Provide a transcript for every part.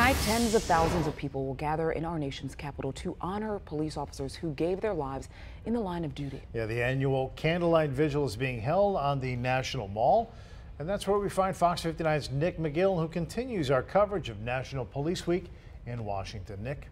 Tonight, tens of thousands of people will gather in our nation's capital to honor police officers who gave their lives in the line of duty. Yeah, the annual candlelight vigil is being held on the National Mall. And that's where we find Fox 59's Nick McGill, who continues our coverage of National Police Week in Washington. Nick.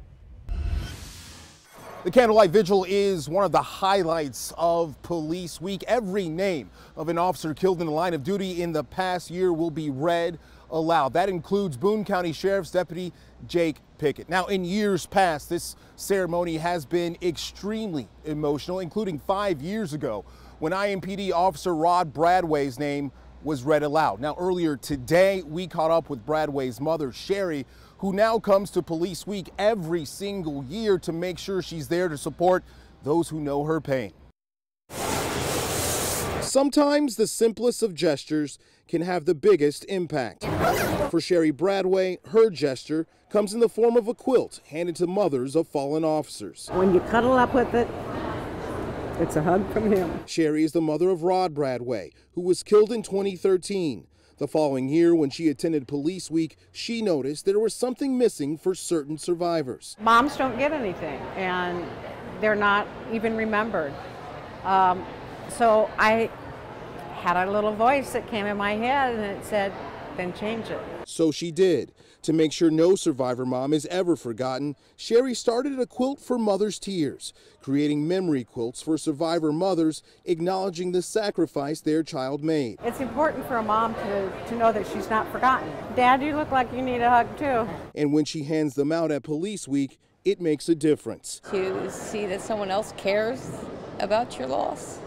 The candlelight vigil is one of the highlights of Police Week. Every name of an officer killed in the line of duty in the past year will be read aloud. That includes Boone County Sheriff's Deputy Jake Pickett. Now, in years past, this ceremony has been extremely emotional, including 5 years ago when IMPD Officer Rod Bradway's name was read aloud. Now, earlier today, we caught up with Bradway's mother, Sherry, who now comes to Police Week every single year to make sure she's there to support those who know her pain. Sometimes the simplest of gestures can have the biggest impact. For Sherry Bradway, her gesture comes in the form of a quilt handed to mothers of fallen officers. When you cuddle up with it, it's a hug from him. Sherry is the mother of Rod Bradway, who was killed in 2013. The following year, when she attended Police Week, she noticed there was something missing for certain survivors. Moms don't get anything, and they're not even remembered. So I had a little voice that came in my head, and it said, then change it. So she did. To make sure no survivor mom is ever forgotten, Sherry started a quilt for Mother's Tears, creating memory quilts for survivor mothers, acknowledging the sacrifice their child made. It's important for a mom to know that she's not forgotten. Dad, you look like you need a hug too. And when she hands them out at Police Week, it makes a difference. To see that someone else cares about your loss,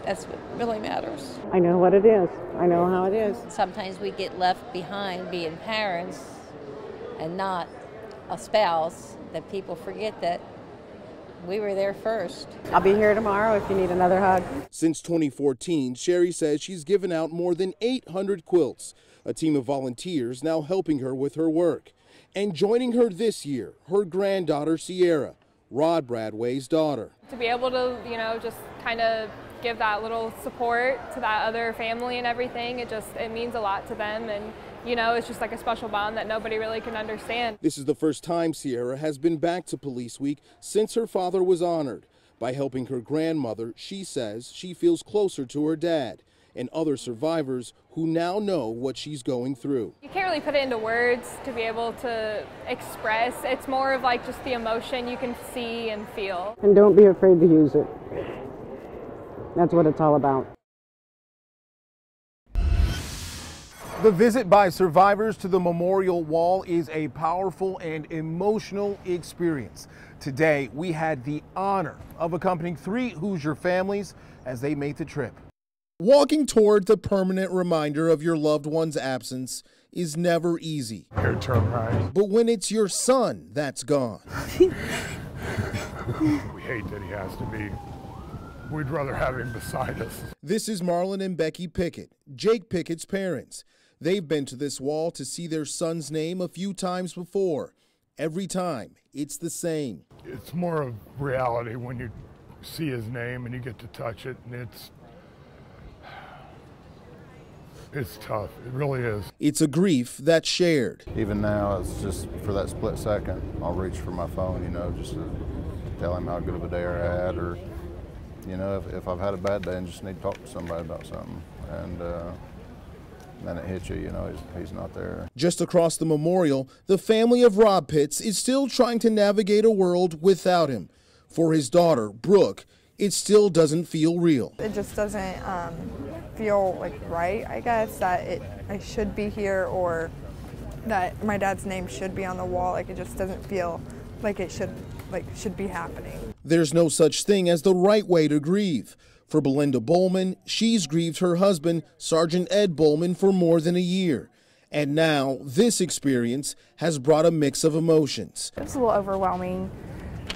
that's what really matters. I know what it is. I know how it is. Sometimes we get left behind being parents and not a spouse, that people forget that we were there first. I'll be here tomorrow if you need another hug. Since 2014, Sherry says she's given out more than 800 quilts, a team of volunteers now helping her with her work. And joining her this year, her granddaughter Sierra, Rod Bradway's daughter. To be able to, just kind of give that little support to that other family and everything, it means a lot to them, and it's just like a special bond that nobody really can understand. This is the first time Sierra has been back to Police Week since her father was honored. By helping her grandmother, she says she feels closer to her dad and other survivors who now know what she's going through. You can't really put it into words to be able to express. It's more of like just the emotion you can see and feel. And don't be afraid to use it. That's what it's all about. The visit by survivors to the memorial wall is a powerful and emotional experience. Today, we had the honor of accompanying 3 Hoosier families as they made the trip. Walking toward the permanent reminder of your loved one's absence is never easy. Here, turn right. But when it's your son that's gone. We hate that he has to be. We'd rather have him beside us. This is Marlon and Becky Pickett, Jake Pickett's parents. They've been to this wall to see their son's name a few times before. Every time, it's the same. It's more of reality when you see his name and you get to touch it, and it's tough. It really is. It's a grief that's shared. Even now, it's just for that split second, I'll reach for my phone, just to tell him how good of a day I had, or, if I've had a bad day and just need to talk to somebody about something. And then it hits you, he's not there. Just across the memorial, the family of Rob Pitts is still trying to navigate a world without him. For his daughter, Brooke, it still doesn't feel real. It just doesn't feel right, I guess, that I should be here, or that my dad's name should be on the wall. It just doesn't feel like it should be happening. There's no such thing as the right way to grieve. For Belinda Bowman, she's grieved her husband, Sergeant Ed Bowman, for more than a year. And now this experience has brought a mix of emotions. It was a little overwhelming,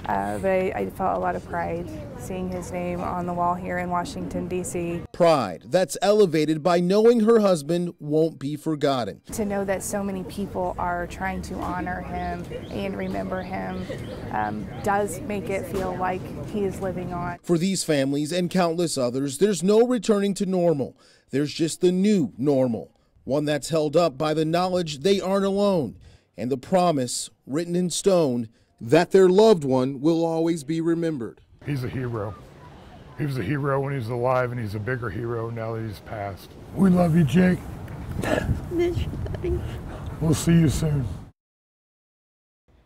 but I felt a lot of pride seeing his name on the wall here in Washington, D.C. Pride that's elevated by knowing her husband won't be forgotten. To know that so many people are trying to honor him and remember him does make it feel like he is living on. For these families and countless others, there's no returning to normal. There's just the new normal, one that's held up by the knowledge they aren't alone and the promise written in stone that their loved one will always be remembered. He's a hero. He was a hero when he was alive, and he's a bigger hero now that he's passed. We love you, Jake. Miss you, buddy. We'll see you soon.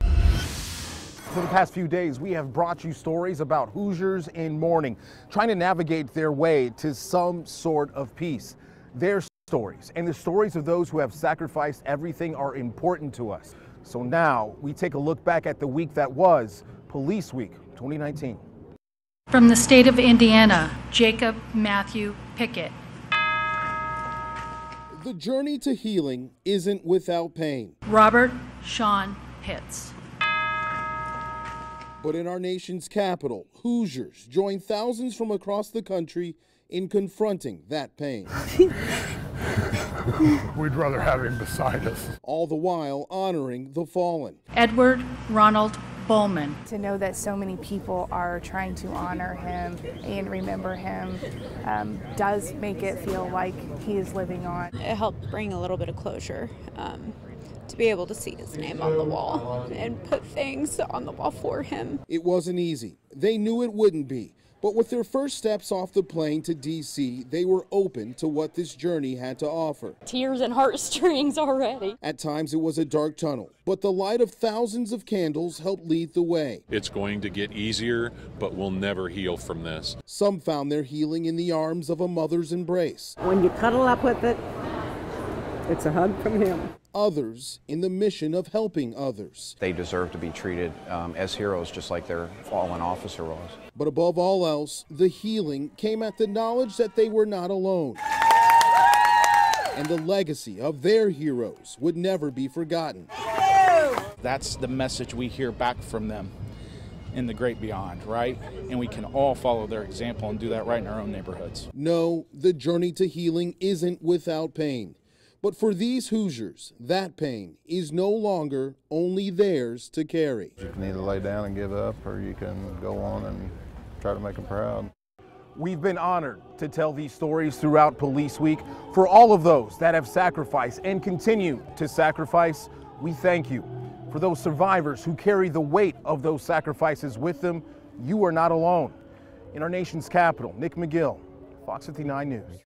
For the past few days, we have brought you stories about Hoosiers in mourning, trying to navigate their way to some sort of peace. Their stories and the stories of those who have sacrificed everything are important to us. So now we take a look back at the week that was Police Week 2019. From the state of Indiana, Jacob Matthew Pickett. The journey to healing isn't without pain. Robert Sean Pitts. But in our nation's capital, Hoosiers join thousands from across the country in confronting that pain. We'd rather have him beside us. All the while honoring the fallen. Edward Ronald Bowman. To know that so many people are trying to honor him and remember him does make it feel like he is living on. It helped bring a little bit of closure to be able to see his name on the wall and put things on the wall for him. It wasn't easy. They knew it wouldn't be. But with their first steps off the plane to D.C., they were open to what this journey had to offer. Tears and heartstrings already. At times it was a dark tunnel, but the light of thousands of candles helped lead the way. It's going to get easier, but we'll never heal from this. Some found their healing in the arms of a mother's embrace. When you cuddle up with it, it's a hug from him. Others in the mission of helping others. They deserve to be treated as heroes, just like their fallen officer was. But above all else, the healing came at the knowledge that they were not alone. And the legacy of their heroes would never be forgotten. That's the message we hear back from them in the great beyond, right? And we can all follow their example and do that right in our own neighborhoods. No, the journey to healing isn't without pain. But for these Hoosiers, that pain is no longer only theirs to carry. You can either lay down and give up, or you can go on and try to make them proud. We've been honored to tell these stories throughout Police Week. For all of those that have sacrificed and continue to sacrifice, we thank you. For those survivors who carry the weight of those sacrifices with them, you are not alone. In our nation's capital, Nick McGill, Fox 59 News.